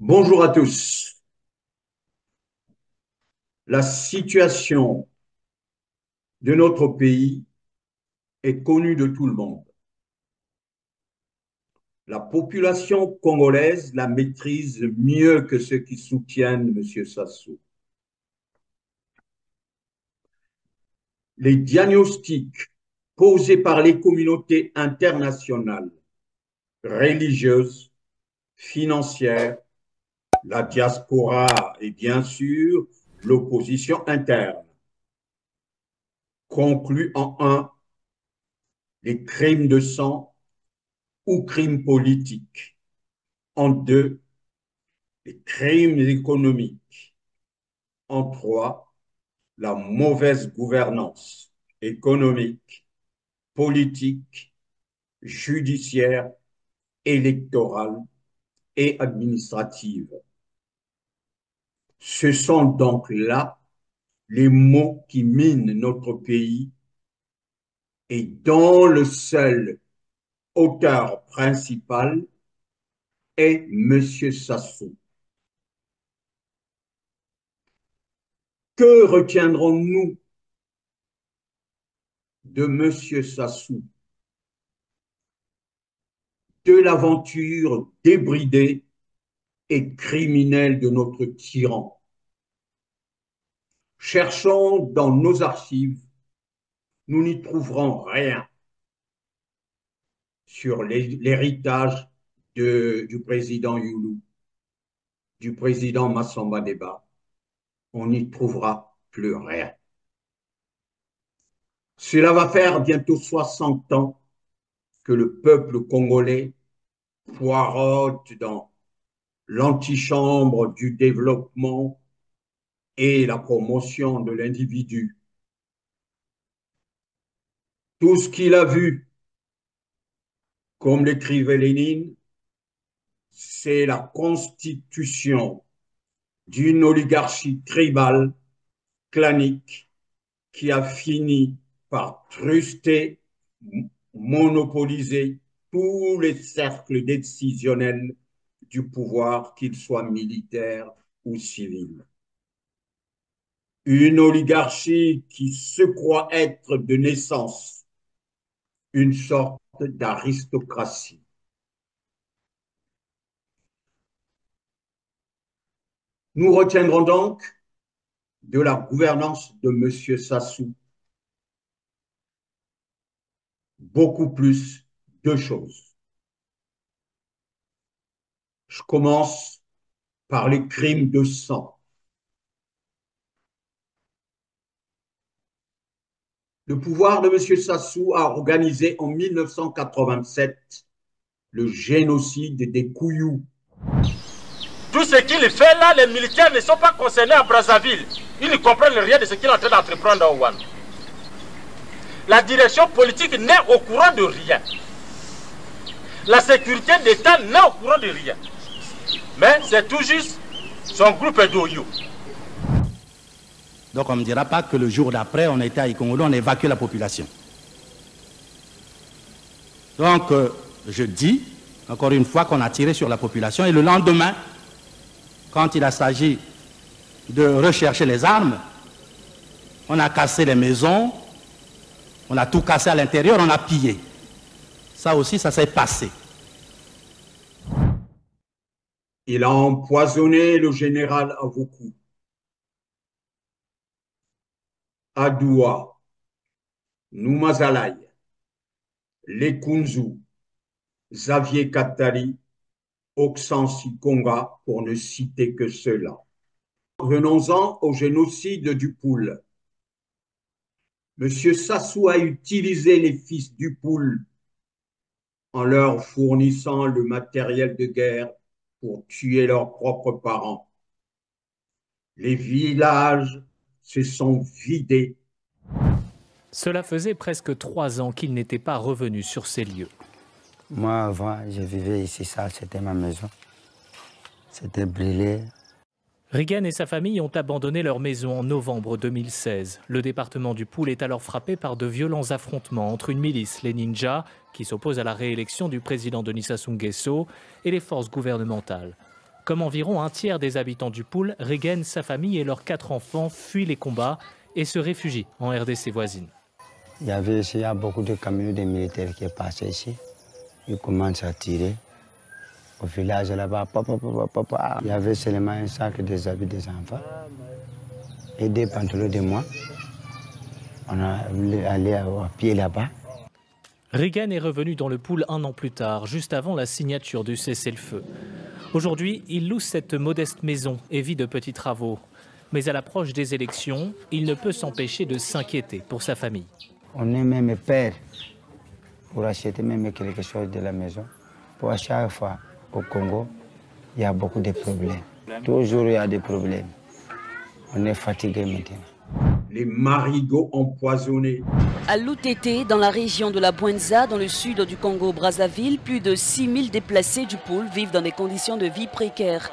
Bonjour à tous. La situation de notre pays est connue de tout le monde. La population congolaise la maîtrise mieux que ceux qui soutiennent M. Sassou. Les diagnostics posés par les communautés internationales, religieuses, financières, la diaspora et bien sûr l'opposition interne concluent en un, les crimes de sang ou crimes politiques. En deux, les crimes économiques. En trois, la mauvaise gouvernance économique, politique, judiciaire, électorale et administrative. Ce sont donc là les mots qui minent notre pays et dont le seul auteur principal est M. Sassou. Que retiendrons-nous de M. Sassou, de l'aventure débridée et criminelle de notre tyran? Cherchons dans nos archives, nous n'y trouverons rien sur l'héritage du président Youlou, du président Massamba Deba. On n'y trouvera plus rien. Cela va faire bientôt 60 ans que le peuple congolais poireaute dans l'antichambre du développement et la promotion de l'individu. Tout ce qu'il a vu, comme l'écrivait Lénine, c'est la constitution d'une oligarchie tribale, clanique, qui a fini par truster, monopoliser tous les cercles décisionnels du pouvoir, qu'ils soient militaires ou civils. Une oligarchie qui se croit être de naissance une sorte d'aristocratie. Nous retiendrons donc de la gouvernance de M. Sassou beaucoup plus de choses. Je commence par les crimes de sang. Le pouvoir de M. Sassou a organisé en 1987 le génocide des Kouyous. Tout ce qu'il fait là, les militaires ne sont pas concernés à Brazzaville. Ils ne comprennent rien de ce qu'il est en train d'entreprendre à Ouane. La direction politique n'est au courant de rien. La sécurité d'État n'est au courant de rien. Mais c'est tout juste son groupe d'Oyo. Donc on ne me dira pas que le jour d'après, on était à Ikongolo, on a évacué la population. Donc je dis, encore une fois, qu'on a tiré sur la population et le lendemain, quand il a s'agi de rechercher les armes, on a cassé les maisons, on a tout cassé à l'intérieur, on a pillé. Ça aussi, ça s'est passé. Il a empoisonné le général Avoukou, Adoua, Noumazalaï, Lekunzu, Xavier Katari, Oxansi Konga, pour ne citer que ceux-là. Venons-en au génocide du Poul. M. Sassou a utilisé les fils du Poul en leur fournissant le matériel de guerre pour tuer leurs propres parents. Les villages se sont vidés. Cela faisait presque 3 ans qu'il n'était pas revenu sur ces lieux. Moi, avant, je vivais ici, ça, c'était ma maison. C'était brûlé. Reagan et sa famille ont abandonné leur maison en novembre 2016. Le département du Poul est alors frappé par de violents affrontements entre une milice, les Ninjas, qui s'oppose à la réélection du président Denis Sassou Nguesso, et les forces gouvernementales. Comme environ un tiers des habitants du Poul, Regen, sa famille et leurs 4 enfants fuient les combats et se réfugient en RDC voisine. Il y avait ici beaucoup de camions de militaires qui passaient ici. Ils commencent à tirer. Au village là-bas, il y avait seulement un sac des habits des enfants et des pantalons de moi. On est allé à pied là-bas. Regen est revenu dans le Poul 1 an plus tard, juste avant la signature du cessez-le-feu. Aujourd'hui, il loue cette modeste maison et vit de petits travaux. Mais à l'approche des élections, il ne peut s'empêcher de s'inquiéter pour sa famille. On est même père pour acheter même quelque chose de la maison. Pour à chaque fois au Congo, il y a beaucoup de problèmes. Toujours il y a des problèmes. On est fatigué maintenant. Les marigots empoisonnés. À Lutete, dans la région de la Bwenza, dans le sud du Congo-Brazzaville, plus de 6000 déplacés du Poul vivent dans des conditions de vie précaires.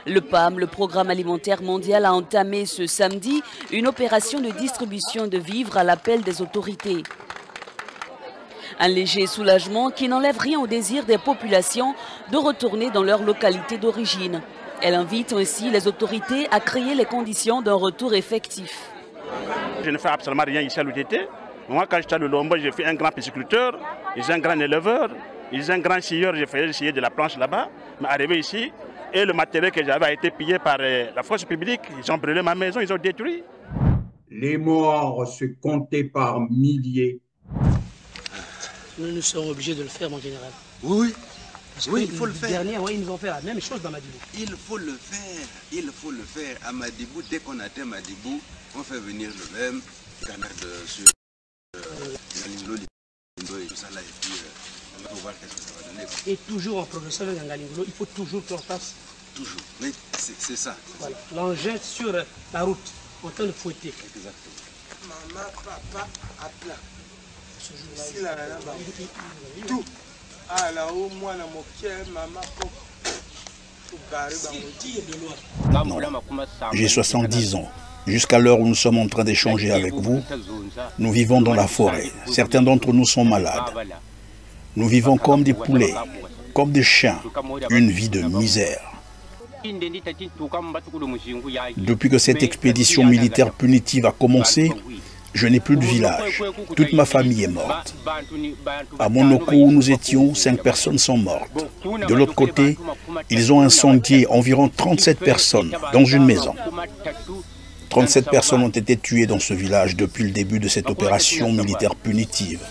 Le PAM, le Programme alimentaire mondial, a entamé ce samedi une opération de distribution de vivres à l'appel des autorités. Un léger soulagement qui n'enlève rien au désir des populations de retourner dans leur localité d'origine. Elle invite ainsi les autorités à créer les conditions d'un retour effectif. Je ne fais absolument rien ici à l'UTT. Moi, quand j'étais à Lombo, j'ai fait un grand pisciculteur, j'ai un grand éleveur, j'ai un grand scieur, j'ai fait scier de la planche là-bas. Mais arrivé ici, et le matériel que j'avais a été pillé par la force publique. Ils ont brûlé ma maison, ils ont détruit. Les morts se comptaient par milliers. Nous sommes obligés de le faire, mon général. Oui, Oui, il faut le faire. Dernier, oui, ils nous ont fait la même chose dans Madibou. Il faut le faire. À Madibou, dès qu'on atteint Madibou, on fait venir le même canard sur Ngalingolo, et tout ça là, et puis on va voir qu'est-ce que ça va donner. Et toujours en progressant avec Ngalingolo, il faut toujours qu'on fasse. Toujours, oui, c'est ça. Voilà. L'engin sur la route, en train de fouetter. Exactement. Maman, papa, à plat. Si la nana, tout. Ah là-haut, moi, dans mon cœur, maman, J'ai 70 ans. Jusqu'à l'heure où nous sommes en train d'échanger avec vous, nous vivons dans la forêt. Certains d'entre nous sont malades. Nous vivons comme des poulets, comme des chiens, une vie de misère. Depuis que cette expédition militaire punitive a commencé, je n'ai plus de village. Toute ma famille est morte. À Monoko, où nous étions, 5 personnes sont mortes. De l'autre côté, ils ont incendié environ 37 personnes dans une maison. 37 personnes ont été tuées dans ce village depuis le début de cette opération militaire punitive.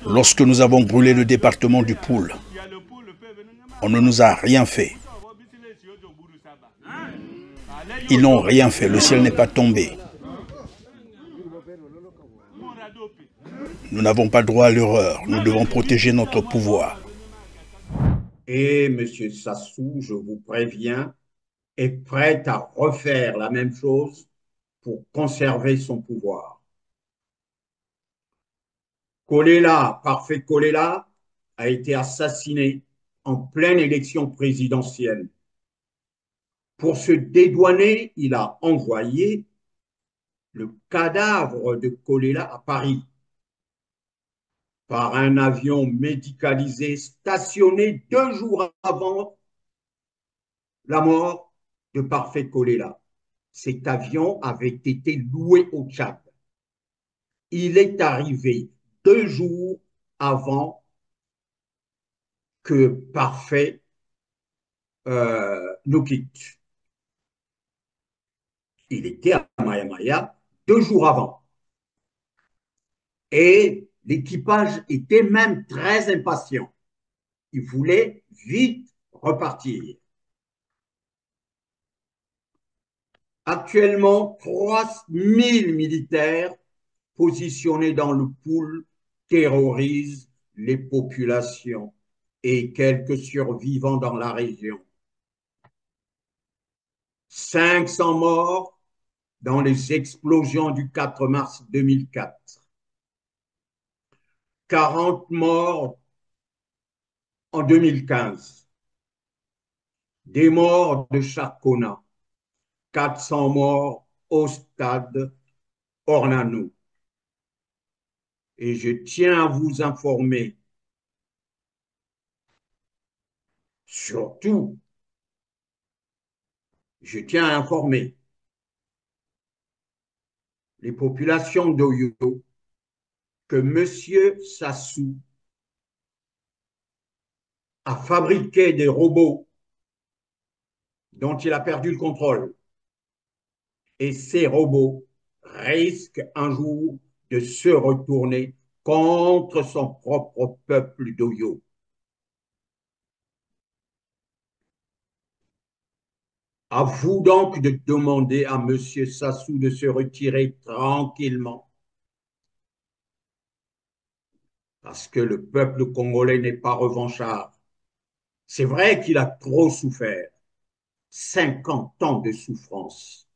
Lorsque nous avons brûlé le département du Poul, on ne nous a rien fait. Ils n'ont rien fait, le ciel n'est pas tombé. Nous n'avons pas droit à l'erreur, nous devons protéger notre pouvoir. Et M. Sassou, je vous préviens, est prêt à refaire la même chose pour conserver son pouvoir. Kolela, Parfait Kolela, a été assassiné en pleine élection présidentielle. Pour se dédouaner, il a envoyé le cadavre de Kolela à Paris par un avion médicalisé stationné 2 jours avant la mort de Parfait Kolela. Cet avion avait été loué au Tchad. Il est arrivé 2 jours avant que Parfait nous quitte. Il était à Maya Maya 2 jours avant. Et l'équipage était même très impatient. Il voulait vite repartir. Actuellement, 3000 militaires positionnés dans le Poul terrorisent les populations et quelques survivants dans la région. 500 morts dans les explosions du 4 mars 2004. 40 morts en 2015. Des morts de Charcona. 400 morts au stade Ornano. Et je tiens à vous informer Surtout, je tiens à informer les populations d'Oyo que M. Sassou a fabriqué des robots dont il a perdu le contrôle. Et ces robots risquent un jour de se retourner contre son propre peuple d'Oyo. À vous donc de demander à M. Sassou de se retirer tranquillement, parce que le peuple congolais n'est pas revanchard. C'est vrai qu'il a trop souffert, 50 ans de souffrance.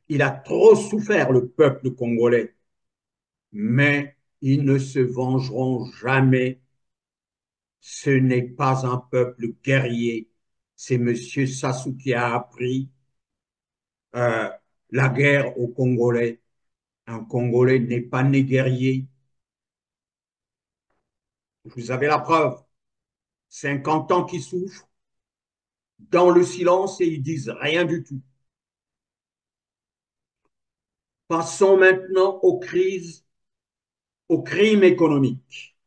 Il a trop souffert, le peuple congolais, mais ils ne se vengeront jamais. Ce n'est pas un peuple guerrier. C'est M. Sassou qui a appris la guerre aux Congolais. Un Congolais n'est pas né guerrier. Vous avez la preuve. 50 ans qu'ils souffrent dans le silence et ils disent rien du tout. Passons maintenant aux crises, aux crimes économiques.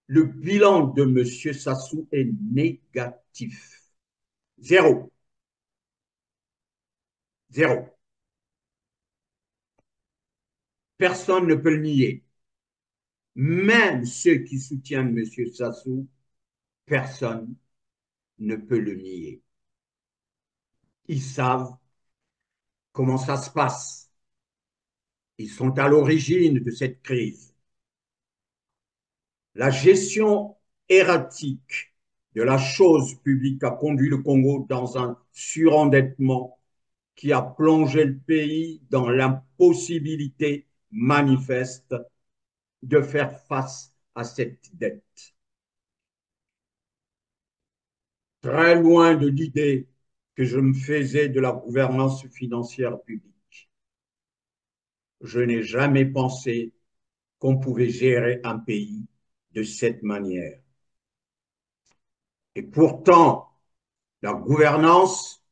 Le bilan de M. Sassou est négatif. Zéro. Zéro. Personne ne peut le nier. Même ceux qui soutiennent M. Sassou, personne ne peut le nier. Ils savent comment ça se passe. Ils sont à l'origine de cette crise. La gestion erratique de la chose publique a conduit le Congo dans un surendettement qui a plongé le pays dans l'impossibilité manifeste de faire face à cette dette. Très loin de l'idée que je me faisais de la gouvernance financière publique, je n'ai jamais pensé qu'on pouvait gérer un pays de cette manière. Et pourtant, la gouvernance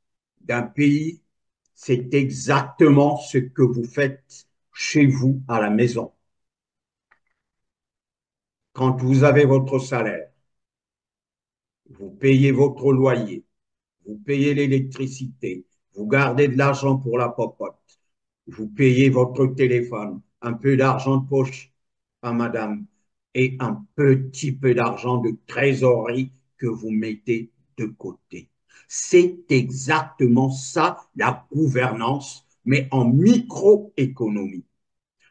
d'un pays, c'est exactement ce que vous faites chez vous à la maison. Quand vous avez votre salaire, vous payez votre loyer, vous payez l'électricité, vous gardez de l'argent pour la popote, vous payez votre téléphone, un peu d'argent de poche à madame et un petit peu d'argent de trésorerie que vous mettez de côté. C'est exactement ça, la gouvernance, mais en microéconomie.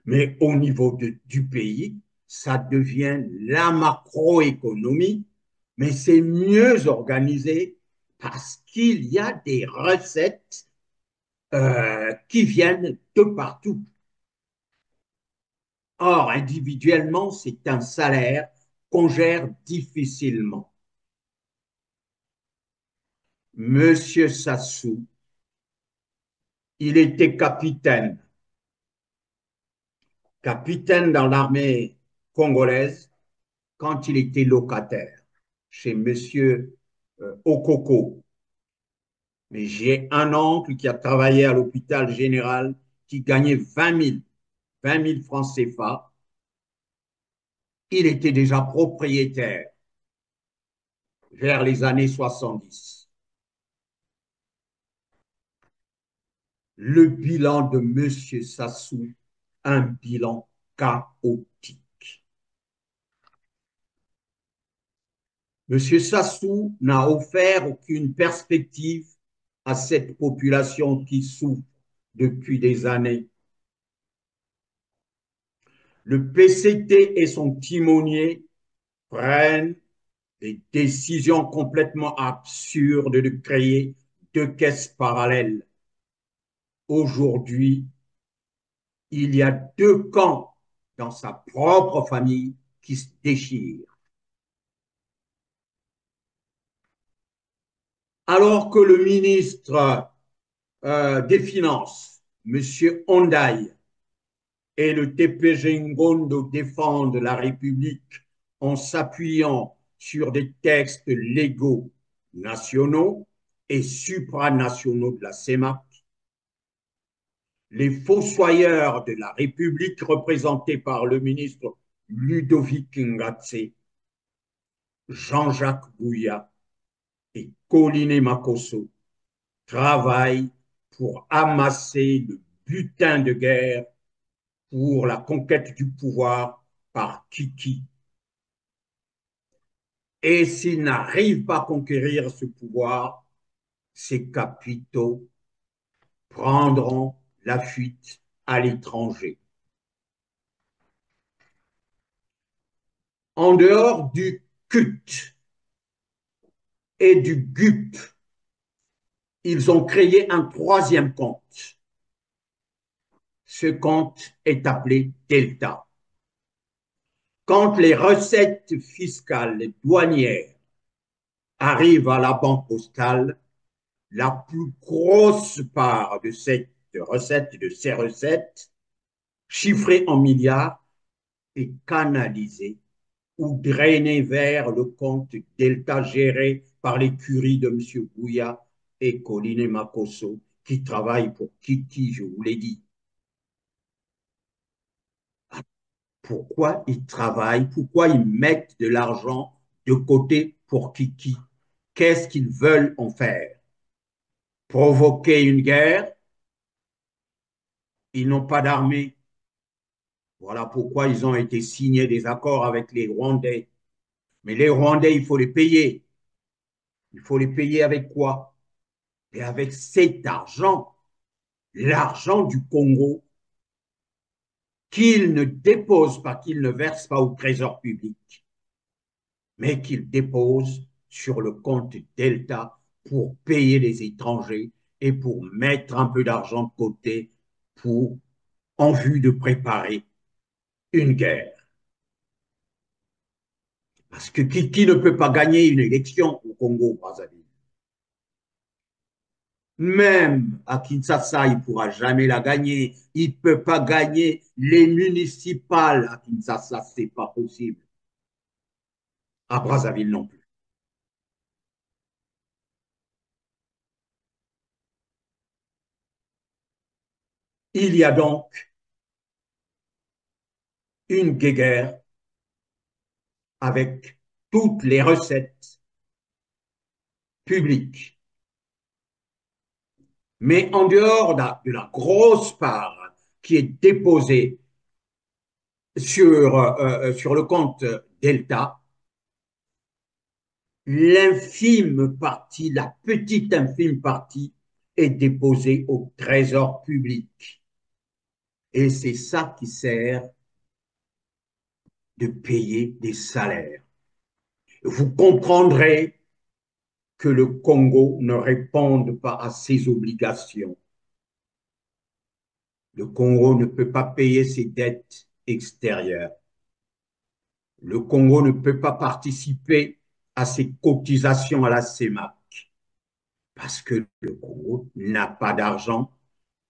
Mais au niveau du pays, ça devient la macroéconomie, mais c'est mieux organisé parce qu'il y a des recettes qui viennent de partout. Or, individuellement, c'est un salaire qu'on gère difficilement. Monsieur Sassou, il était capitaine dans l'armée congolaise quand il était locataire chez monsieur Okoko. Mais j'ai un oncle qui a travaillé à l'hôpital général qui gagnait 20 000 francs CFA. Il était déjà propriétaire vers les années 70. Le bilan de M. Sassou, un bilan chaotique. M. Sassou n'a offert aucune perspective à cette population qui souffre depuis des années. Le PCT et son timonier prennent des décisions complètement absurdes de créer deux caisses parallèles. Aujourd'hui, il y a deux camps dans sa propre famille qui se déchirent. Alors que le ministre des Finances, M. Hondaï, et le TPG Ngondo défendent la République en s'appuyant sur des textes légaux nationaux et supranationaux de la CEMAC, les fossoyeurs de la République représentés par le ministre Ludovic Ngatse, Jean-Jacques Bouya et Colline Makosso travaillent pour amasser le butin de guerre pour la conquête du pouvoir par Kiki. Et s'ils n'arrivent pas à conquérir ce pouvoir, ces capitaux prendront la fuite à l'étranger. En dehors du CUT et du GUP, ils ont créé un troisième compte. Ce compte est appelé Delta. Quand les recettes fiscales et douanières arrivent à la banque postale, la plus grosse part de ces recettes, chiffrées en milliards, est canalisée ou drainée vers le compte Delta géré par l'écurie de M. Bouya et Colline Makosso, qui travaillent pour Kiki, je vous l'ai dit. Pourquoi ils travaillent? Pourquoi ils mettent de l'argent de côté pour Kiki? Qu'est-ce qu'ils veulent en faire? Provoquer une guerre? Ils n'ont pas d'armée. Voilà pourquoi ils ont été signés des accords avec les Rwandais. Mais les Rwandais, il faut les payer. Il faut les payer avec quoi? Et avec cet argent, l'argent du Congo, qu'ils ne déposent pas, qu'ils ne versent pas au trésor public, mais qu'ils déposent sur le compte Delta pour payer les étrangers et pour mettre un peu d'argent de côté en vue de préparer une guerre. Parce que qui ne peut pas gagner une élection au Congo-Brazzaville? Même à Kinshasa, il ne pourra jamais la gagner. Il ne peut pas gagner les municipales à Kinshasa, ce n'est pas possible. À Brazzaville non plus. Il y a donc une guéguerre avec toutes les recettes publiques. Mais en dehors de la grosse part qui est déposée sur le compte Delta, l'infime partie, la petite infime partie est déposée au trésor public. Et c'est ça qui sert de payer des salaires. Vous comprendrez que le Congo ne réponde pas à ses obligations. Le Congo ne peut pas payer ses dettes extérieures. Le Congo ne peut pas participer à ses cotisations à la CEMAC parce que le Congo n'a pas d'argent.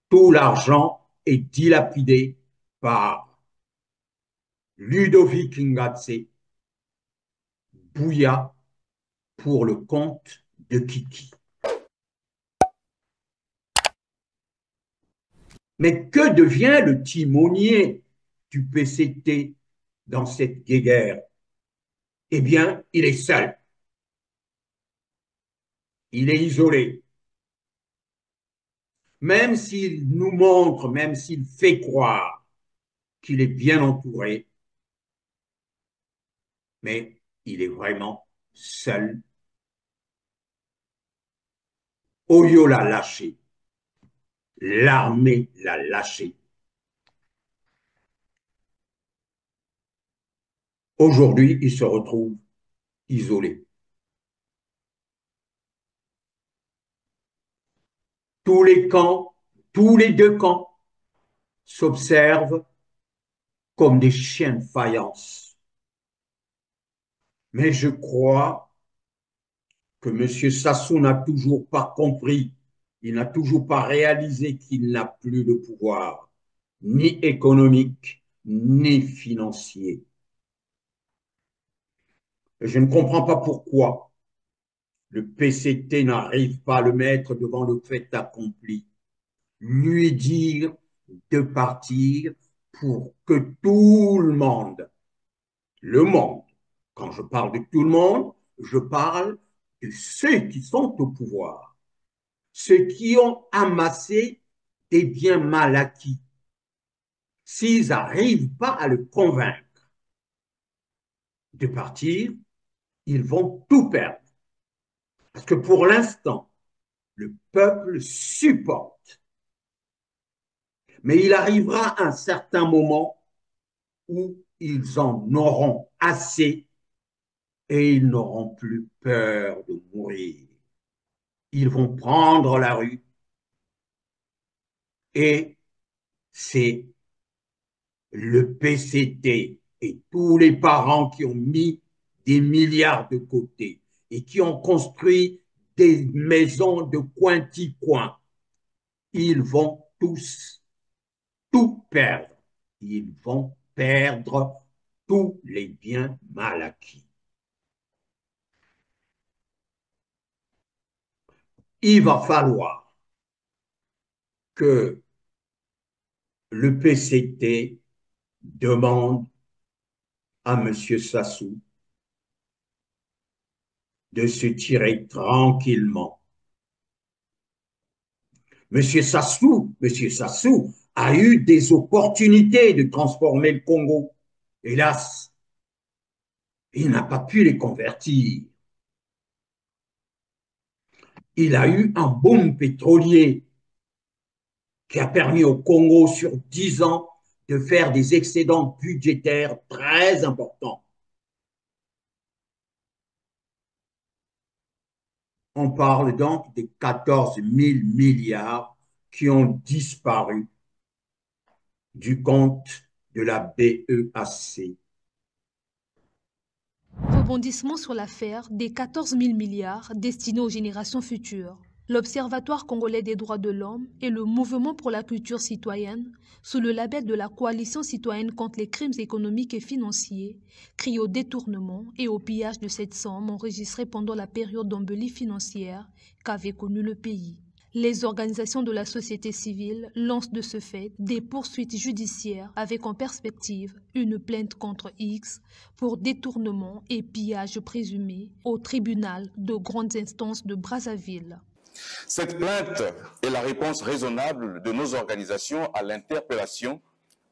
Tout l'argent est dilapidé par Ludovic Ngatse, Bouya, pour le compte de Kiki. Mais que devient le timonier du PCT dans cette guéguerre? Eh bien, il est seul. Il est isolé. Même s'il nous montre, même s'il fait croire qu'il est bien entouré, mais il est vraiment seul. Oyo l'a lâché. L'armée l'a lâché. Aujourd'hui, il se retrouve isolé. Tous les camps, tous les deux camps s'observent comme des chiens de faïence. Mais je crois que M. Sassou n'a toujours pas compris, il n'a toujours pas réalisé qu'il n'a plus de pouvoir, ni économique, ni financier. Et je ne comprends pas pourquoi le PCT n'arrive pas à le mettre devant le fait accompli, lui dire de partir pour que tout le monde, quand je parle de tout le monde, je parle de ceux qui sont au pouvoir, ceux qui ont amassé des biens mal acquis. S'ils n'arrivent pas à le convaincre de partir, ils vont tout perdre. Parce que pour l'instant, le peuple supporte. Mais il arrivera un certain moment où ils en auront assez et ils n'auront plus peur de mourir. Ils vont prendre la rue et c'est le PCT et tous les parents qui ont mis des milliards de côté et qui ont construit des maisons de coin-ti-coin. Ils vont tous tout perdre. Ils vont perdre tous les biens mal acquis. Il va falloir que le PCT demande à M. Sassou de se tirer tranquillement. M. Sassou a eu des opportunités de transformer le Congo. Hélas, il n'a pas pu les convertir. Il a eu un boom pétrolier qui a permis au Congo sur 10 ans de faire des excédents budgétaires très importants. On parle donc de 14 000 milliards qui ont disparu du compte de la BEAC. Rebondissement sur l'affaire des 14 000 milliards destinés aux générations futures. L'Observatoire congolais des droits de l'homme et le Mouvement pour la culture citoyenne, sous le label de la Coalition citoyenne contre les crimes économiques et financiers, crient au détournement et au pillage de cette somme enregistrée pendant la période d'embellie financière qu'avait connue le pays. Les organisations de la société civile lancent de ce fait des poursuites judiciaires avec en perspective une plainte contre X pour détournement et pillage présumé au tribunal de grande instance de Brazzaville. Cette plainte est la réponse raisonnable de nos organisations à l'interpellation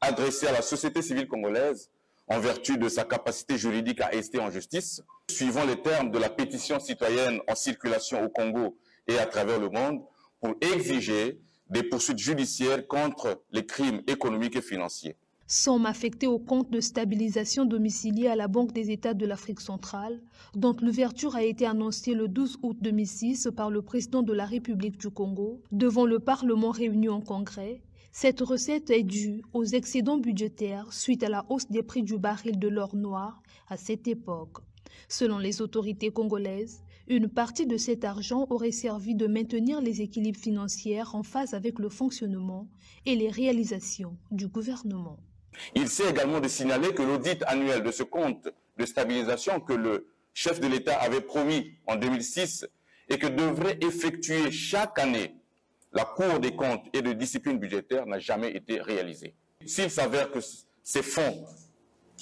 adressée à la société civile congolaise en vertu de sa capacité juridique à rester en justice, suivant les termes de la pétition citoyenne en circulation au Congo et à travers le monde, pour exiger des poursuites judiciaires contre les crimes économiques et financiers. Somme affectée au compte de stabilisation domicilié à la Banque des États de l'Afrique centrale, dont l'ouverture a été annoncée le 12 août 2006 par le président de la République du Congo, devant le Parlement réuni en congrès. Cette recette est due aux excédents budgétaires suite à la hausse des prix du baril de l'or noir à cette époque. Selon les autorités congolaises, une partie de cet argent aurait servi de maintenir les équilibres financiers en phase avec le fonctionnement et les réalisations du gouvernement. Il s'est également de signaler que l'audit annuel de ce compte de stabilisation que le chef de l'État avait promis en 2006 et que devrait effectuer chaque année la Cour des comptes et de discipline budgétaire n'a jamais été réalisé. S'il s'avère que ces fonds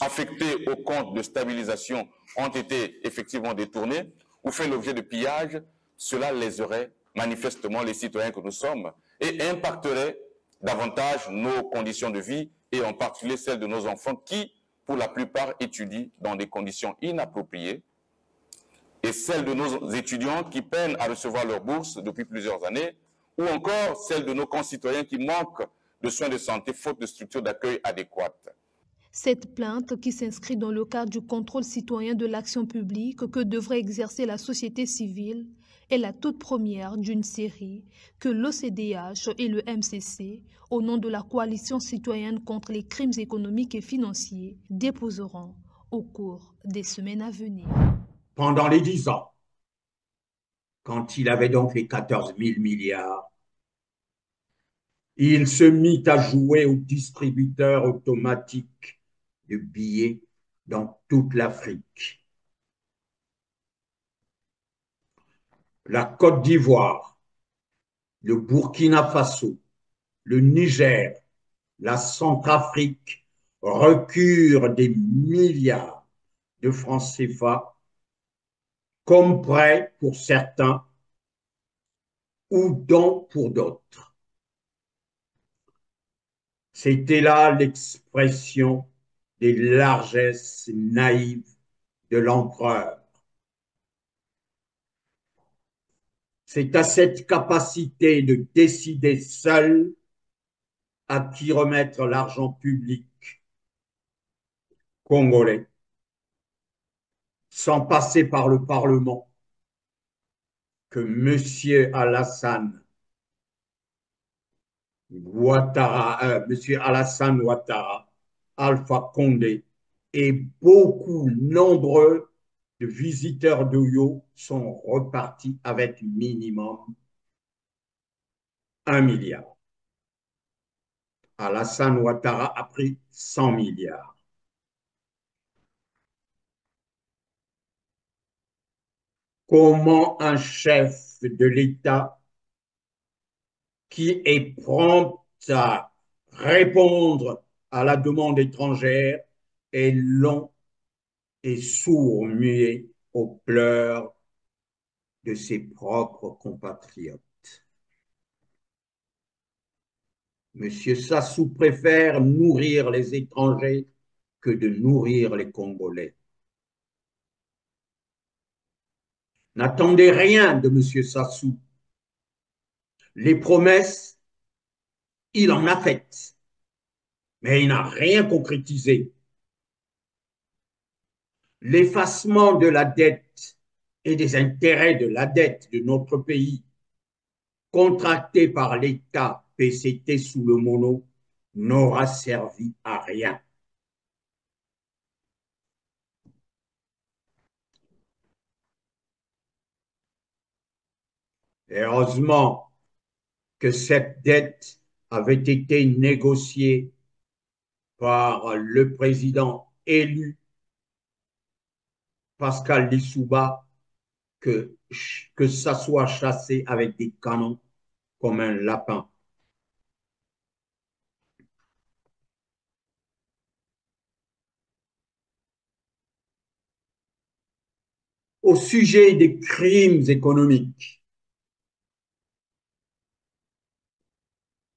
affectés au compte de stabilisation ont été effectivement détournés ou fait l'objet de pillage, cela léserait manifestement les citoyens que nous sommes et impacterait davantage nos conditions de vie et en particulier celles de nos enfants qui, pour la plupart, étudient dans des conditions inappropriées et celles de nos étudiants qui peinent à recevoir leur bourse depuis plusieurs années ou encore celles de nos concitoyens qui manquent de soins de santé faute de structures d'accueil adéquates. Cette plainte, qui s'inscrit dans le cadre du contrôle citoyen de l'action publique que devrait exercer la société civile, est la toute première d'une série que l'OCDH et le MCC, au nom de la Coalition citoyenne contre les crimes économiques et financiers, déposeront au cours des semaines à venir. Pendant les 10 ans, quand il avait donc les 14 000 milliards, il se mit à jouer aux distributeurs automatiques de billets dans toute l'Afrique. la Côte d'Ivoire, le Burkina Faso, le Niger, la Centrafrique recurent des milliards de francs CFA comme prêt pour certains ou don pour d'autres. C'était là l'expression des largesses naïves de l'empereur. C'est à cette capacité de décider seul à qui remettre l'argent public congolais, sans passer par le Parlement, que M. Alassane Ouattara, Alpha Condé et beaucoup nombreux de visiteurs d'Oyo sont repartis avec minimum 1 milliard. Alassane Ouattara a pris 100 milliards. Comment un chef de l'État qui est prompt à répondre à la demande étrangère est long et sourd-muet aux pleurs de ses propres compatriotes. Monsieur Sassou préfère nourrir les étrangers que de nourrir les Congolais. N'attendez rien de monsieur Sassou. Les promesses, il en a faites, mais il n'a rien concrétisé. L'effacement de la dette et des intérêts de la dette de notre pays, contracté par l'État PCT sous le mono, n'aura servi à rien. Et heureusement que cette dette avait été négociée par le président élu Pascal Lissouba, que ça soit chassé avec des canons comme un lapin. Au sujet des crimes économiques,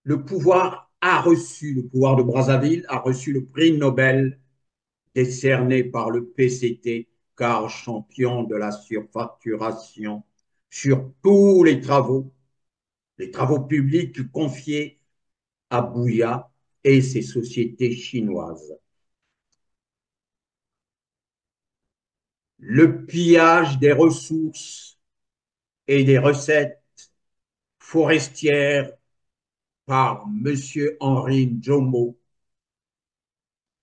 le pouvoir de Brazzaville a reçu le prix Nobel décerné par le PCT, car champion de la surfacturation sur tous les travaux publics confiés à Bouya et ses sociétés chinoises. Le pillage des ressources et des recettes forestières par M. Henri Ndjombo,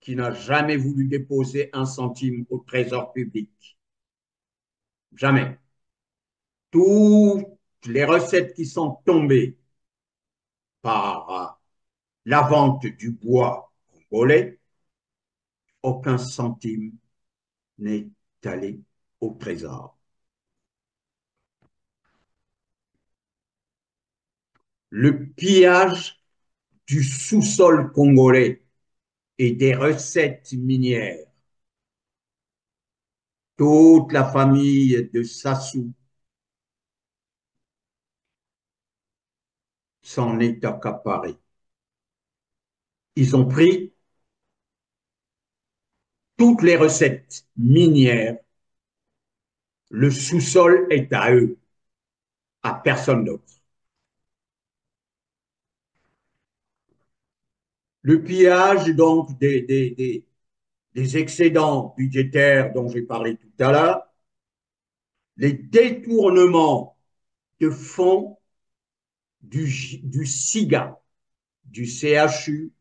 qui n'a jamais voulu déposer un centime au trésor public. Jamais. Toutes les recettes qui sont tombées par la vente du bois congolais, aucun centime n'est allé au trésor. Le pillage du sous-sol congolais et des recettes minières. Toute la famille de Sassou s'en est accaparée. Ils ont pris toutes les recettes minières. Le sous-sol est à eux, à personne d'autre. Le pillage donc des excédents budgétaires dont j'ai parlé tout à l'heure, les détournements de fonds du SIGA, du CHU,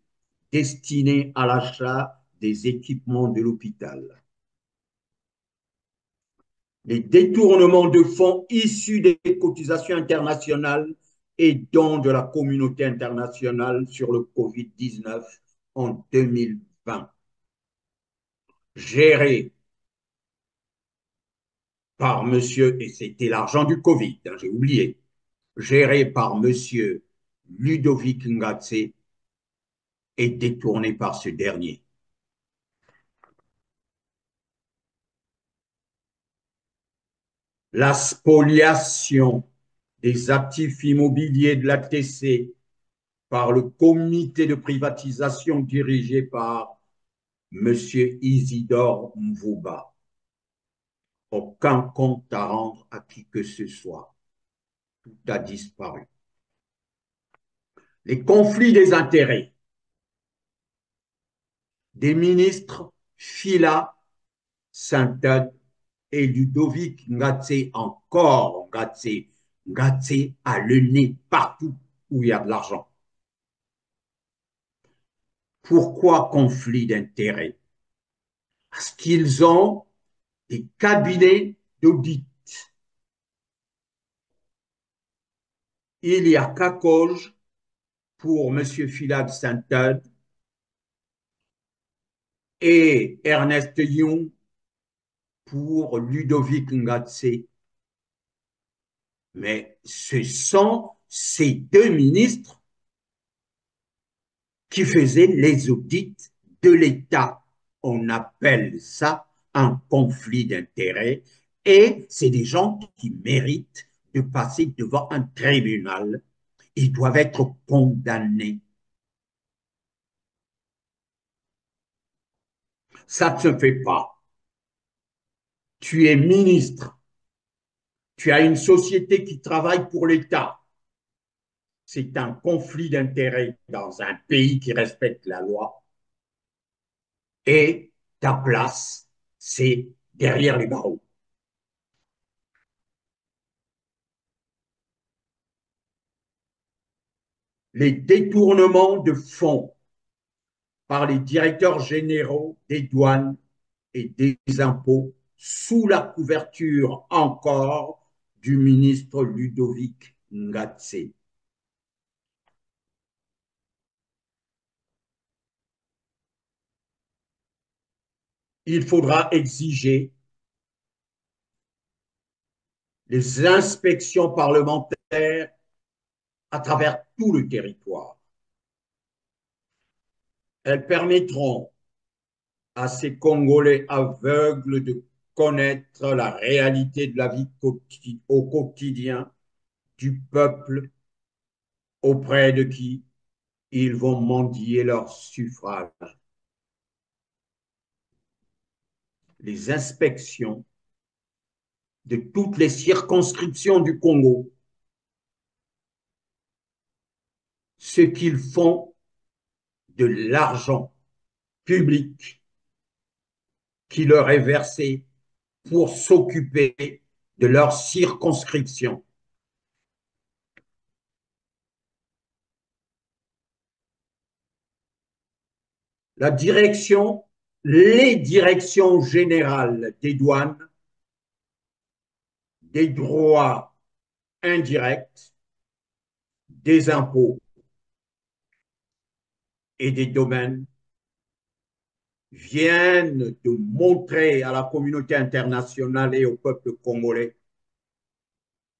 destinés à l'achat des équipements de l'hôpital. Les détournements de fonds issus des cotisations internationales et dons de la communauté internationale sur le Covid-19 en 2020. Gérés par monsieur, et c'était l'argent du Covid, hein, j'ai oublié, géré par monsieur Ludovic Ngatse et détourné par ce dernier. La spoliation des actifs immobiliers de l'ATC par le comité de privatisation dirigé par M. Isidore Mvouba. Aucun compte à rendre à qui que ce soit. Tout a disparu. Les conflits des intérêts des ministres Fila, Saint-Eudes et Ludovic Ngatse, encore Ngatse. Ngatse a le nez partout où il y a de l'argent. Pourquoi conflit d'intérêts? Parce qu'ils ont des cabinets d'audit. Il y a Kakoge pour M. Philade Saint-Eudes et Ernest Young pour Ludovic Ngatse. Mais ce sont ces deux ministres qui faisaient les audits de l'État. On appelle ça un conflit d'intérêts et c'est des gens qui méritent de passer devant un tribunal. Ils doivent être condamnés. Ça ne se fait pas. Tu es ministre. Tu as une société qui travaille pour l'État. C'est un conflit d'intérêts dans un pays qui respecte la loi. Et ta place, c'est derrière les barreaux. Les détournements de fonds par les directeurs généraux des douanes et des impôts sous la couverture encore du ministre Ludovic Ngatse. Il faudra exiger les inspections parlementaires à travers tout le territoire. Elles permettront à ces Congolais aveugles de connaître la réalité de la vie au quotidien du peuple auprès de qui ils vont mendier leur suffrage. Les inspections de toutes les circonscriptions du Congo, ce qu'ils font de l'argent public qui leur est versé pour s'occuper de leur circonscription. Les directions générales des douanes, des droits indirects, des impôts et des domaines viennent de montrer à la communauté internationale et au peuple congolais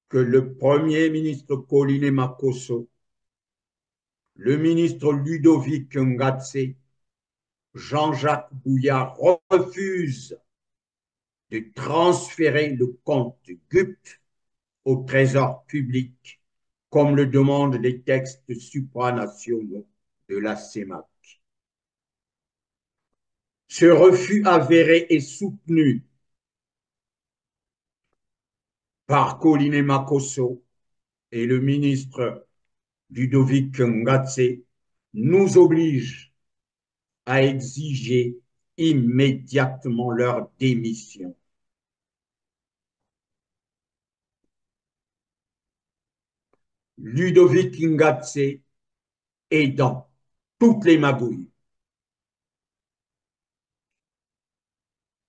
que le Premier ministre Colline Makosso, le ministre Ludovic Ngatse, Jean-Jacques Bouillard refusent de transférer le compte GUP au trésor public, comme le demandent les textes supranationaux de la CEMAC. Ce refus avéré est soutenu par Colline Makosso et le ministre Ludovic Ngatse nous oblige à exiger immédiatement leur démission. Ludovic Ngatse est dans toutes les magouilles.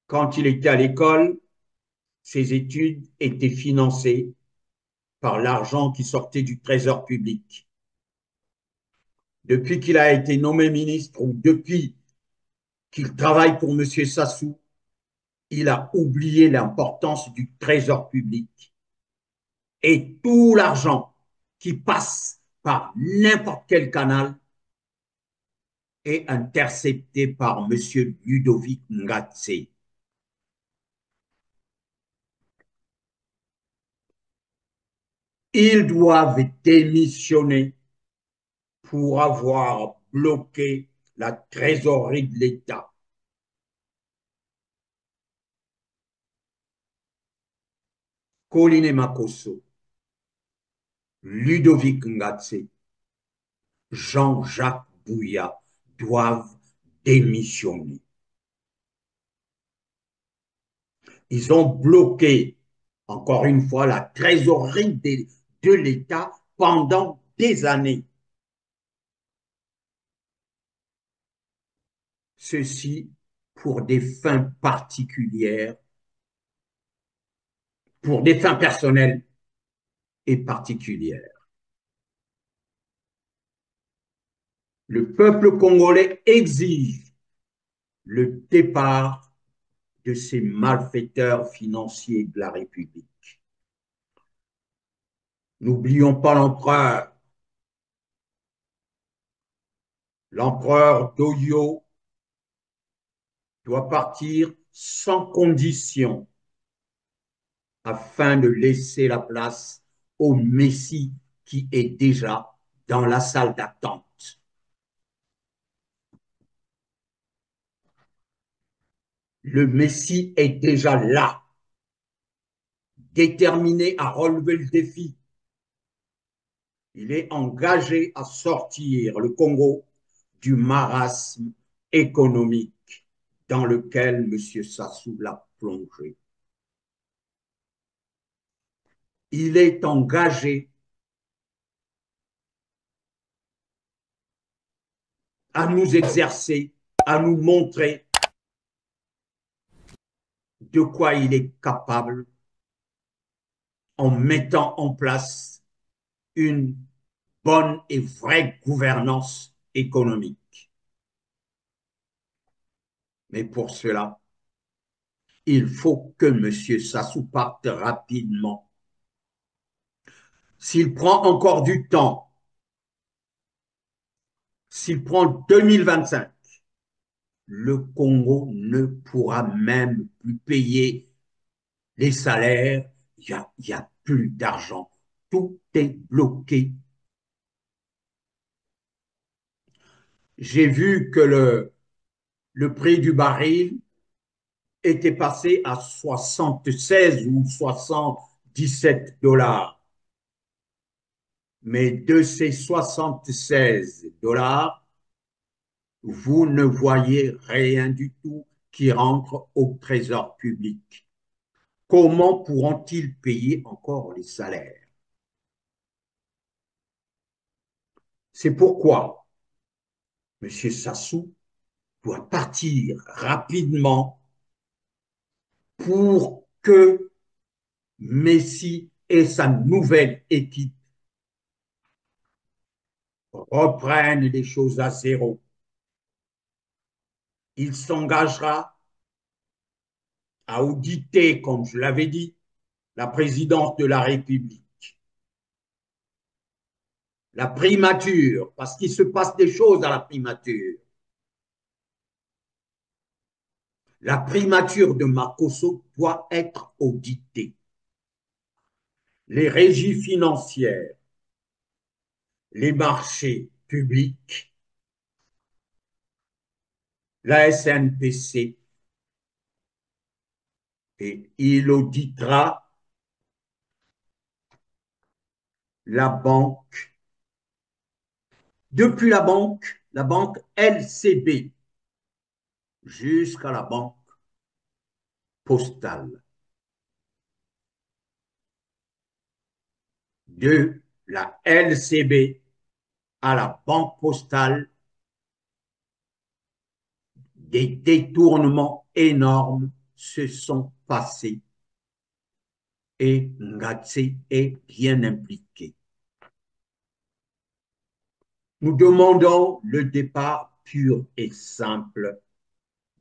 Quand il était à l'école, ses études étaient financées par l'argent qui sortait du trésor public. Depuis qu'il a été nommé ministre ou depuis qu'il travaille pour M. Sassou, il a oublié l'importance du trésor public. Et tout l'argent qui passe par n'importe quel canal est intercepté par M. Ludovic Ngatse. Ils doivent démissionner pour avoir bloqué la trésorerie de l'État. Colline Makosso, Ludovic Ngatse, Jean-Jacques Bouya doivent démissionner. Ils ont bloqué, encore une fois, la trésorerie de l'État pendant des années. Ceci pour des fins particulières, pour des fins personnelles et particulières. Le peuple congolais exige le départ de ces malfaiteurs financiers de la République. N'oublions pas l'empereur. L'empereur Doyo doit partir sans condition afin de laisser la place au Messie qui est déjà dans la salle d'attente. Le Messie est déjà là, déterminé à relever le défi. Il est engagé à sortir le Congo du marasme économique dans lequel M. Sassou l'a plongé. Il est engagé à nous exercer, à nous montrer de quoi il est capable en mettant en place une bonne et vraie gouvernance économique. Mais pour cela, il faut que M. Sassou parte rapidement. S'il prend encore du temps, s'il prend 2025, le Congo ne pourra même plus payer les salaires. Il n'y a plus d'argent. Tout est bloqué. J'ai vu que le prix du baril était passé à 76 ou 77 $. Mais de ces 76 $, vous ne voyez rien du tout qui rentre au trésor public. Comment pourront-ils payer encore les salaires? C'est pourquoi M. Sassou doit partir rapidement pour que Messi et sa nouvelle équipe reprennent les choses à zéro. Il s'engagera à auditer, comme je l'avais dit, la présidence de la République. La primature, parce qu'il se passe des choses à la primature. La primature de Makosso doit être auditée. Les régies financières, les marchés publics, la SNPC, et il auditera la banque, depuis la banque LCB jusqu'à la banque postale. De la LCB à la banque postale, des détournements énormes se sont passés et Ngatse est bien impliqué. Nous demandons le départ pur et simple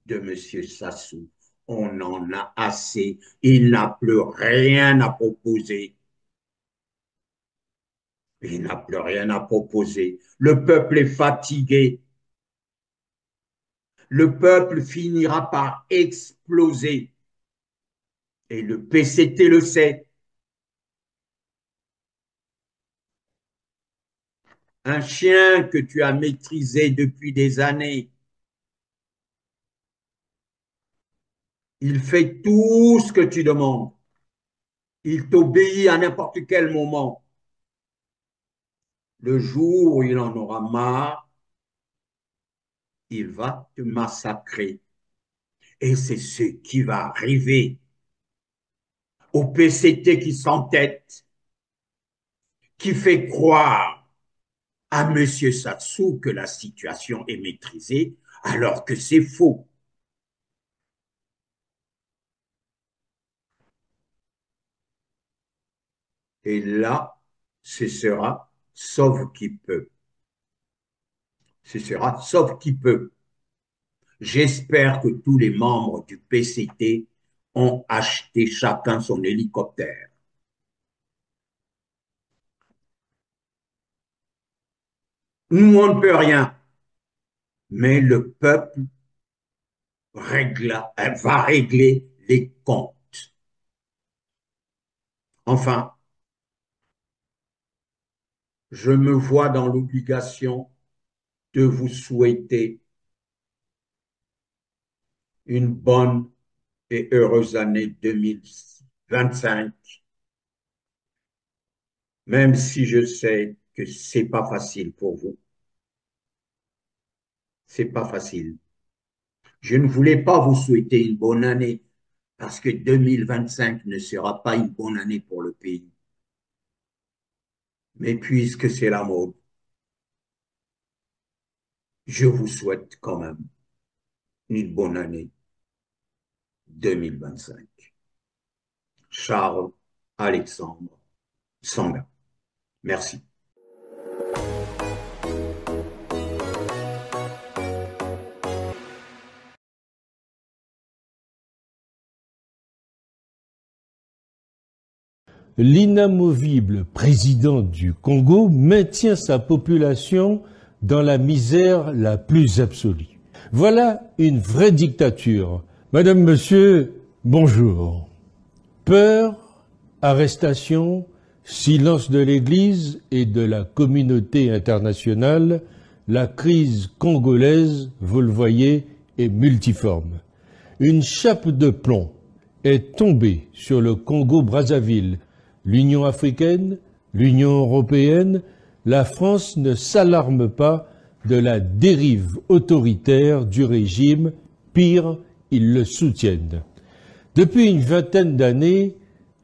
de M. Sassou. On en a assez. Il n'a plus rien à proposer. Il n'a plus rien à proposer. Le peuple est fatigué. Le peuple finira par exploser. Et le PCT le sait. Un chien que tu as maîtrisé depuis des années, il fait tout ce que tu demandes. Il t'obéit à n'importe quel moment. Le jour où il en aura marre, il va te massacrer. Et c'est ce qui va arriver au PCT qui s'entête, qui fait croire à M. Sassou que la situation est maîtrisée, alors que c'est faux. Et là, ce sera sauf qui peut. Ce sera sauf qui peut. J'espère que tous les membres du PCT ont acheté chacun son hélicoptère. Nous, on ne peut rien. Mais le peuple va régler les comptes. Enfin, je me vois dans l'obligation de vous souhaiter une bonne et heureuse année 2025, même si je sais que c'est pas facile pour vous. C'est pas facile. Je ne voulais pas vous souhaiter une bonne année parce que 2025 ne sera pas une bonne année pour le pays. Mais puisque c'est la mode, je vous souhaite quand même une bonne année 2025. Charles Alexandre Sanga. Merci. L'inamovible président du Congo maintient sa population dans la misère la plus absolue. Voilà une vraie dictature. Madame, Monsieur, bonjour. Peur, arrestation, silence de l'Église et de la communauté internationale, la crise congolaise, vous le voyez, est multiforme. Une chape de plomb est tombée sur le Congo-Brazzaville. L'Union africaine, l'Union européenne, la France ne s'alarme pas de la dérive autoritaire du régime, pire, ils le soutiennent. Depuis une vingtaine d'années,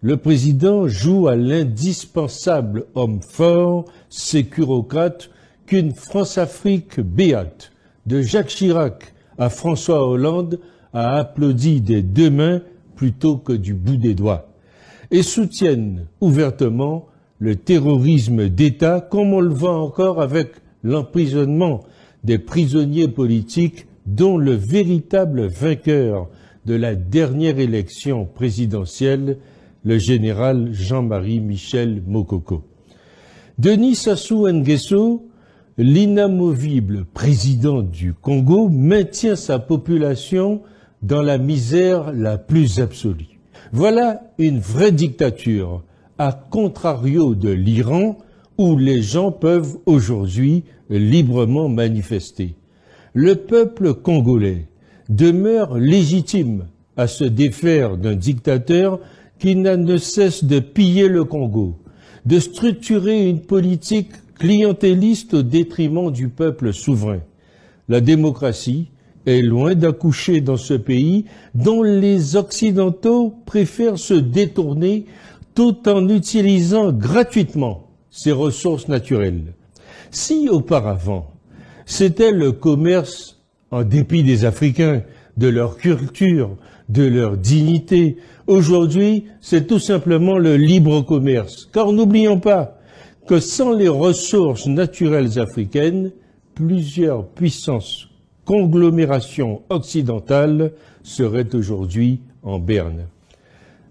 le président joue à l'indispensable homme fort, sécurocrate, qu'une France-Afrique béate, de Jacques Chirac à François Hollande, a applaudi des deux mains plutôt que du bout des doigts, et soutiennent ouvertement le terrorisme d'État, comme on le voit encore avec l'emprisonnement des prisonniers politiques dont le véritable vainqueur de la dernière élection présidentielle, le général Jean-Marie Michel Mokoko. Denis Sassou Nguesso, l'inamovible président du Congo, maintient sa population dans la misère la plus absolue. Voilà une vraie dictature, à contrario de l'Iran, où les gens peuvent aujourd'hui librement manifester. Le peuple congolais demeure légitime à se défaire d'un dictateur qui n'a de cesse de piller le Congo, de structurer une politique clientéliste au détriment du peuple souverain. La démocratie est loin d'accoucher dans ce pays dont les Occidentaux préfèrent se détourner tout en utilisant gratuitement ses ressources naturelles. Si auparavant, c'était le commerce, en dépit des Africains, de leur culture, de leur dignité, aujourd'hui, c'est tout simplement le libre commerce. Car n'oublions pas que sans les ressources naturelles africaines, plusieurs puissances conglomérations occidentales serait aujourd'hui en berne.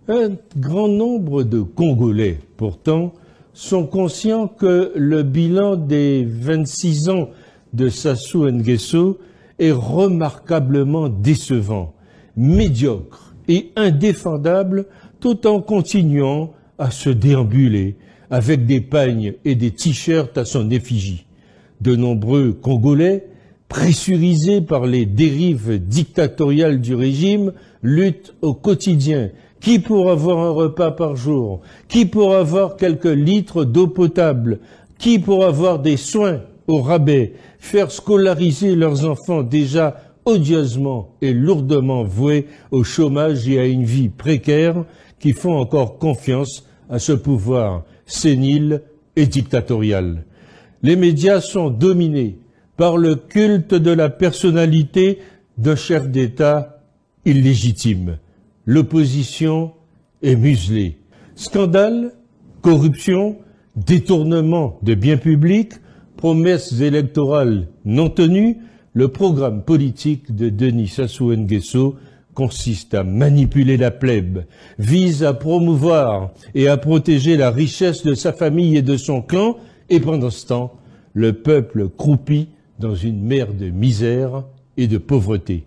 Un grand nombre de Congolais, pourtant, sont conscients que le bilan des 26 ans de Sassou Nguesso est remarquablement décevant, médiocre et indéfendable, tout en continuant à se déambuler avec des pagnes et des t-shirts à son effigie. De nombreux Congolais, pressurisés par les dérives dictatoriales du régime, luttent au quotidien. Qui pour avoir un repas par jour? Qui pour avoir quelques litres d'eau potable? Qui pour avoir des soins au rabais? Faire scolariser leurs enfants déjà odieusement et lourdement voués au chômage et à une vie précaire, qui font encore confiance à ce pouvoir sénile et dictatorial. Les médias sont dominés par le culte de la personnalité d'un chef d'État illégitime. L'opposition est muselée. Scandale, corruption, détournement de biens publics, promesses électorales non tenues, le programme politique de Denis Sassou Nguesso consiste à manipuler la plèbe, vise à promouvoir et à protéger la richesse de sa famille et de son clan, et pendant ce temps, le peuple croupit dans une mer de misère et de pauvreté.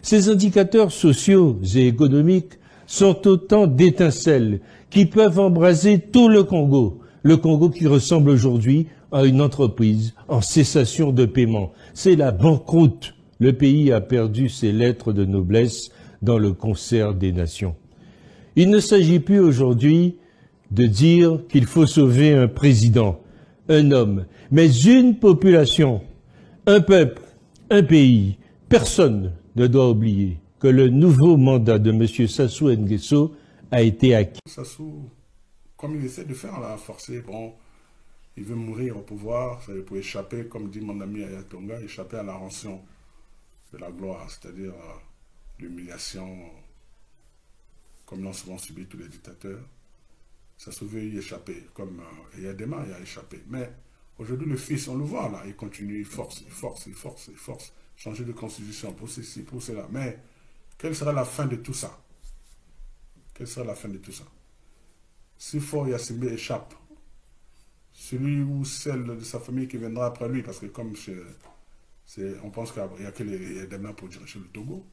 Ces indicateurs sociaux et économiques sont autant d'étincelles qui peuvent embraser tout le Congo qui ressemble aujourd'hui à une entreprise en cessation de paiement. C'est la banqueroute. Le pays a perdu ses lettres de noblesse dans le concert des nations. Il ne s'agit plus aujourd'hui de dire qu'il faut sauver un président, un homme, mais une population, un peuple, un pays. Personne ne doit oublier que le nouveau mandat de M. Sassou Nguesso a été acquis. Sassou, comme il essaie de faire, là, forcé, bon, il veut mourir au pouvoir, ça pour échapper, comme dit mon ami Ayatonga, échapper à la rançon de la gloire, c'est-à-dire l'humiliation, comme l'ont souvent subi tous les dictateurs. Sassou veut y échapper, comme il y a des mains, il a échappé. Mais aujourd'hui, le fils, on le voit là, il continue, il force. Changer de constitution pour ceci, pour cela. Mais quelle sera la fin de tout ça? Quelle sera la fin de tout ça? Si Faure Gnassingbé échappe, celui ou celle de sa famille qui viendra après lui, parce que comme on pense qu'il y a que les Demna pour diriger le Togo,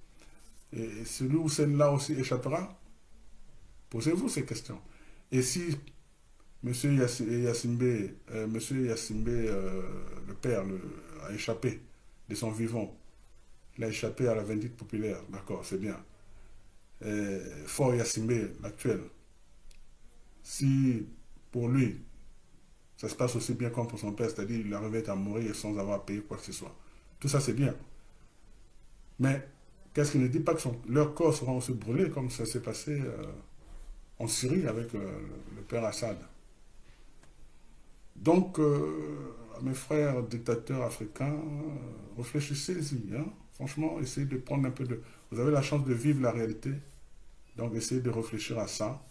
et celui ou celle-là aussi échappera, posez-vous ces questions. Et si M. Gnassingbé, le père, a échappé de son vivant, il a échappé à la vindicte populaire, d'accord, c'est bien. Faure Gnassingbé, l'actuel, si pour lui, ça se passe aussi bien comme pour son père, c'est-à-dire qu'il arrivait à mourir sans avoir payé quoi que ce soit. Tout ça, c'est bien. Mais qu'est-ce qu'il ne dit pas que leurs corps seront aussi brûlés, comme ça s'est passé en Syrie avec le père Assad. Donc, à mes frères dictateurs africains, réfléchissez-y. Hein? Franchement, essayez de prendre un peu de... Vous avez la chance de vivre la réalité. Donc, essayez de réfléchir à ça.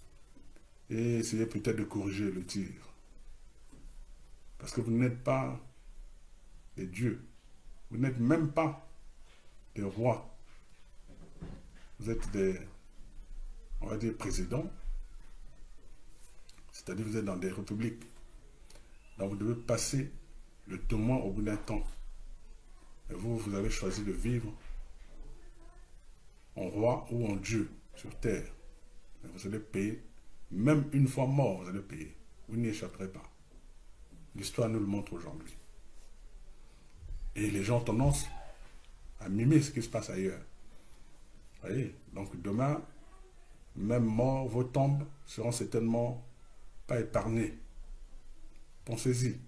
Et essayez peut-être de corriger le tir. Parce que vous n'êtes pas des dieux. Vous n'êtes même pas des rois. Vous êtes des, on va dire, présidents. C'est-à-dire vous êtes dans des républiques. Donc vous devez passer le témoin au bout d'un temps. Et vous avez choisi de vivre en roi ou en Dieu sur terre. Et vous allez payer, même une fois mort, vous allez payer. Vous n'y échapperez pas. L'histoire nous le montre aujourd'hui. Et les gens ont tendance à mimer ce qui se passe ailleurs. Vous voyez? Donc demain, même mort, vos tombes seront certainement pas épargnées. Pensez-y.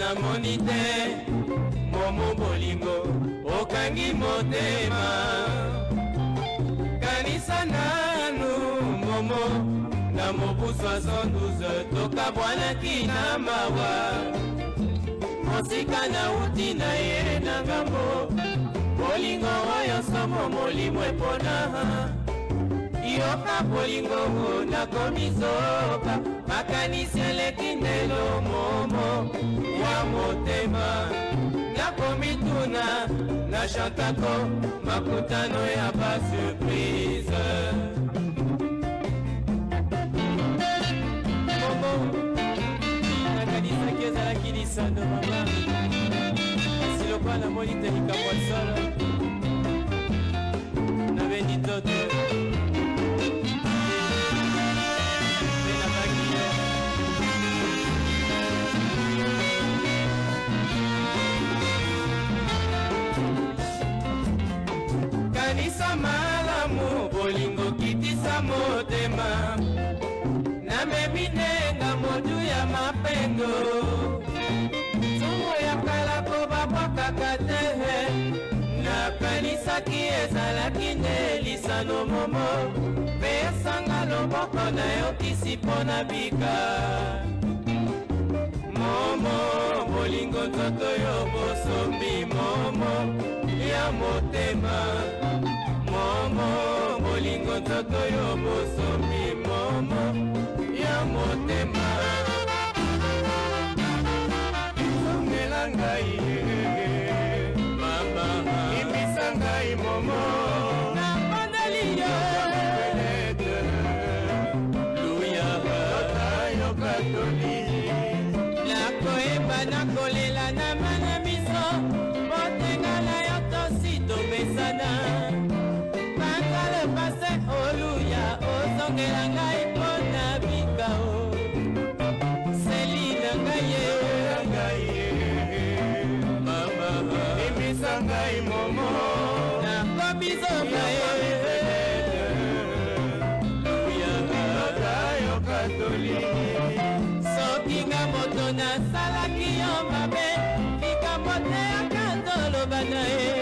namoni te momo bolingo okangi motema kanisa nanu momo na mobu 72 tokabwanaki na mawa mosika nauti na ye na ngambo bolingo oyo somo molimo epona yoka bolingo nakomi zoka makanisi eleki ndelo momo ya motema nakomi tuna na chantako makutano ya basurprise momo nakanisaki ezalaki lisano mama kasi lokwa namoni te likambo solo nabendi toto kanisa malamu bolingo kitisa motema namebinenga modu ya mapengo sumu ya kala kobabwakaka te nakanisaki ezalaki nde lisano momo mpe esanga loboko nayokisi mpo na bika momo bolingo nzoto yo bosombi momo ya motema momo bolingo nzoto yo bosombi momo ya motema songela ngai mama imbisa ngai momo napandeli yo luya yo katoli nakoyeba nakolela na mana miso botengala yo tosi tomesana bakale pase oluya ozongela ngai mpo na bikao selina ngai mama imisa ngai momo nakobizonga luya yo katoli soki nga moto nasalaki yo mabe likambo te akandoloba na ye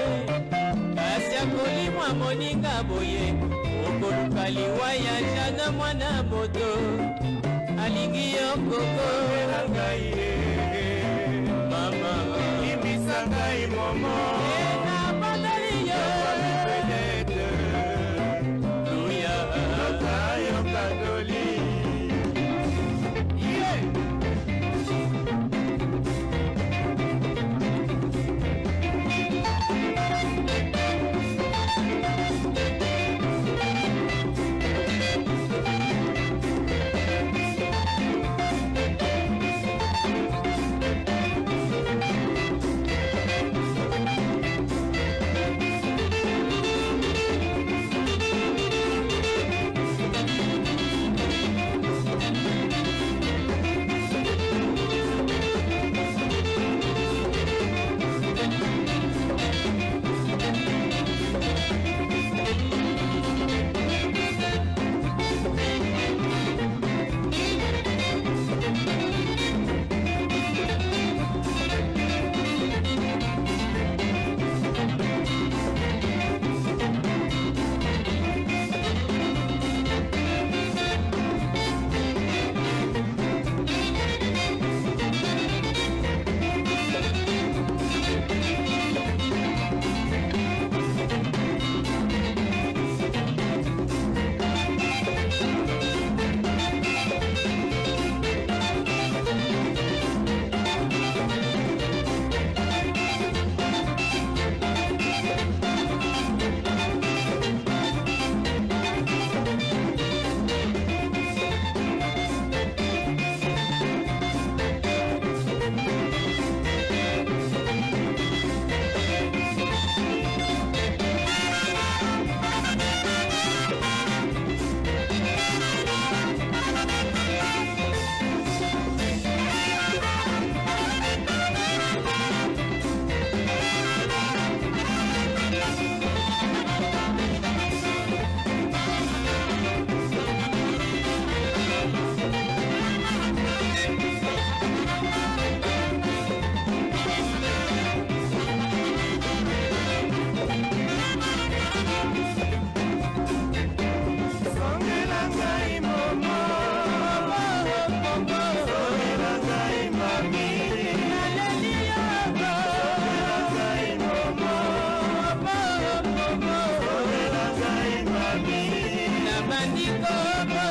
kasi akolimwa moninga boye okoluka liwa ya jana mwana moto alingi yo koko ngai mama imbisa ngai momo nabandeli yo luya yo katoli Sikoko